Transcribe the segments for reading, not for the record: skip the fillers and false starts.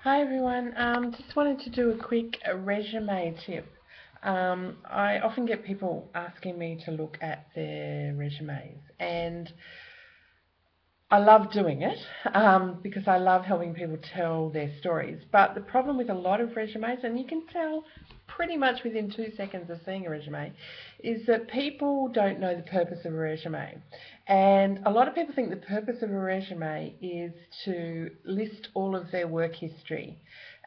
Hi everyone, just wanted to do a quick resume tip. I often get people asking me to look at their resumes, and I love doing it because I love helping people tell their stories. But the problem with a lot of resumes, and you can tell pretty much within 2 seconds of seeing a resume, is that people don't know the purpose of a resume. And a lot of people think the purpose of a resume is to list all of their work history.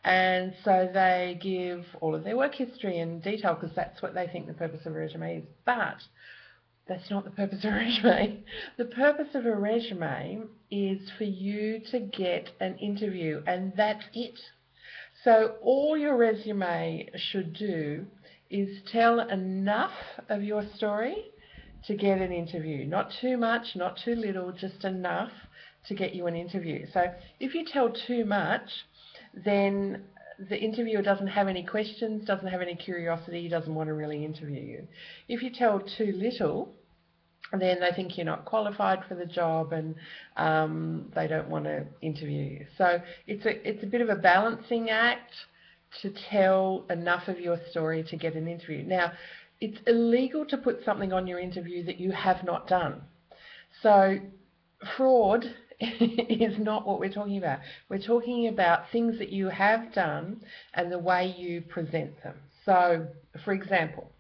And so they give all of their work history in detail because that's what they think the purpose of a resume is. But that's not the purpose of a resume. The purpose of a resume is for you to get an interview, and that's it. So all your resume should do is tell enough of your story to get an interview. Not too much, not too little, just enough to get you an interview. So if you tell too much, then the interviewer doesn't have any questions, doesn't have any curiosity, doesn't want to really interview you. If you tell too little, then they think you're not qualified for the job, and they don't want to interview you. So it's a bit of a balancing act to tell enough of your story to get an interview. Now, it's illegal to put something on your interview that you have not done. So fraud is not what we're talking about. We're talking about things that you have done and the way you present them. So, for example,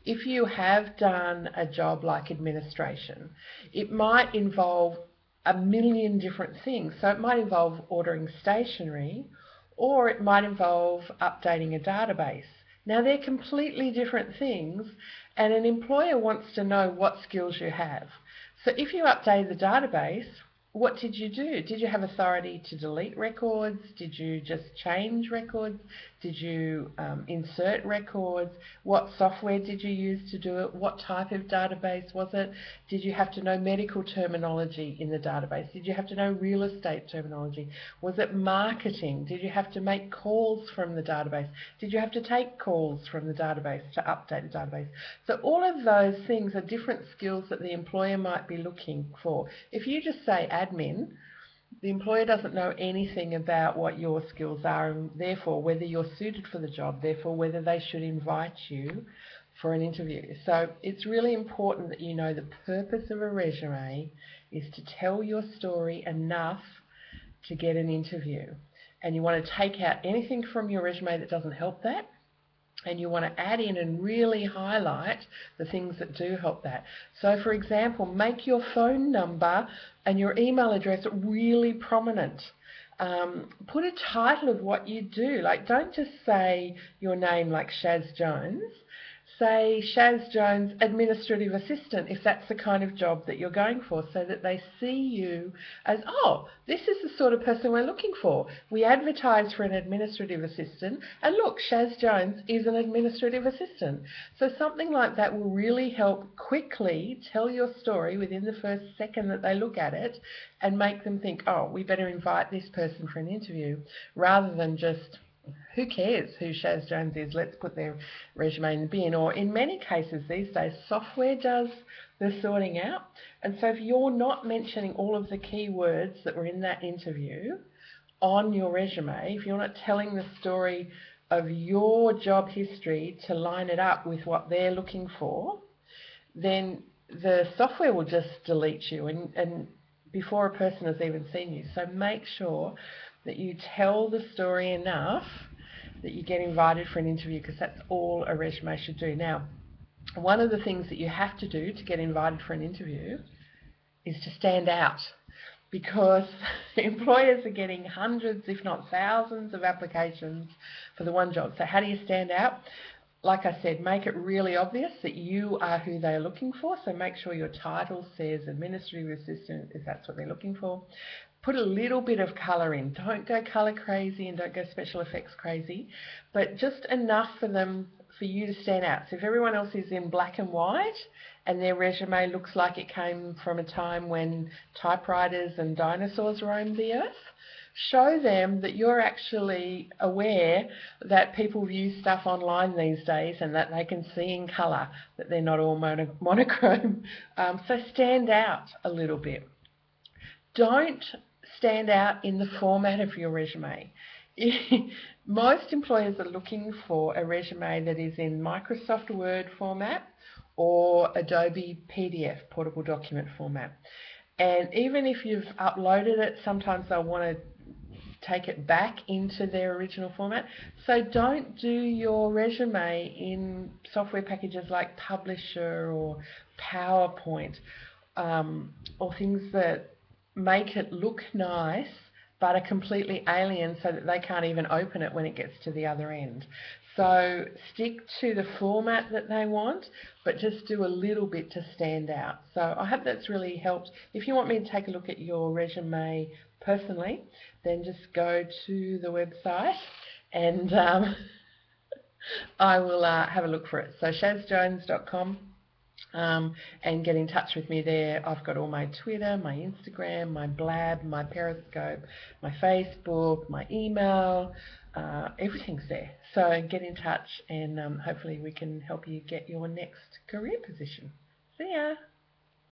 if you have done a job like administration, it might involve a million different things. So it might involve ordering stationery, or it might involve updating a database. Now, they're completely different things, and an employer wants to know what skills you have. So if you update the database, what did you do? Did you have authority to delete records? Did you just change records? Did you insert records? What software did you use to do it? What type of database was it? Did you have to know medical terminology in the database? Did you have to know real estate terminology? Was it marketing? Did you have to make calls from the database? Did you have to take calls from the database to update the database? So all of those things are different skills that the employer might be looking for. If you just say admin, the employer doesn't know anything about what your skills are, and therefore whether you're suited for the job, therefore whether they should invite you for an interview. So it's really important that you know the purpose of a resume is to tell your story enough to get an interview. And you want to take out anything from your resume that doesn't help that, and you want to add in and really highlight the things that do help that. So for example, make your phone number and your email address really prominent. Put a title of what you do. Like, don't just say your name like Shaz Jones. Say Shaz Jones, Administrative Assistant, if that's the kind of job that you're going for, so that they see you as, oh, this is the sort of person we're looking for. We advertise for an administrative assistant, and look, Shaz Jones is an administrative assistant. So something like that will really help quickly tell your story within the first second that they look at it, and make them think, oh, we better invite this person for an interview, rather than just, who cares who Shaz Jones is, let's put their resume in the bin. Or in many cases these days, software does the sorting out. And so if you're not mentioning all of the key words that were in that interview on your resume, if you're not telling the story of your job history to line it up with what they're looking for, then the software will just delete you and before a person has even seen you. So make sure that you tell the story enough that you get invited for an interview, because that's all a resume should do. Now, one of the things that you have to do to get invited for an interview is to stand out, because employers are getting hundreds, if not thousands, of applications for the one job. So how do you stand out? Like I said, make it really obvious that you are who they're looking for. So make sure your title says Administrative Assistant, if that's what they're looking for. Put a little bit of colour in. Don't go colour crazy and don't go special effects crazy, but just enough for you to stand out. So if everyone else is in black and white and their resume looks like it came from a time when typewriters and dinosaurs roamed the earth, show them that you're actually aware that people view stuff online these days and that they can see in colour, that they're not all monochrome. So stand out a little bit. Don't stand out in the format of your resume. Most employers are looking for a resume that is in Microsoft Word format or Adobe PDF, portable document format. And even if you've uploaded it, sometimes they'll want to take it back into their original format. So don't do your resume in software packages like Publisher or PowerPoint, or things that make it look nice but are completely alien so that they can't even open it when it gets to the other end. So stick to the format that they want, but just do a little bit to stand out. So I hope that's really helped. If you want me to take a look at your resume personally, then just go to the website and I will have a look for it. So shazjones.com. And get in touch with me there. I've got all my Twitter, my Instagram, my Blab, my Periscope, my Facebook, my email, everything's there. So get in touch and hopefully we can help you get your next career position. See ya!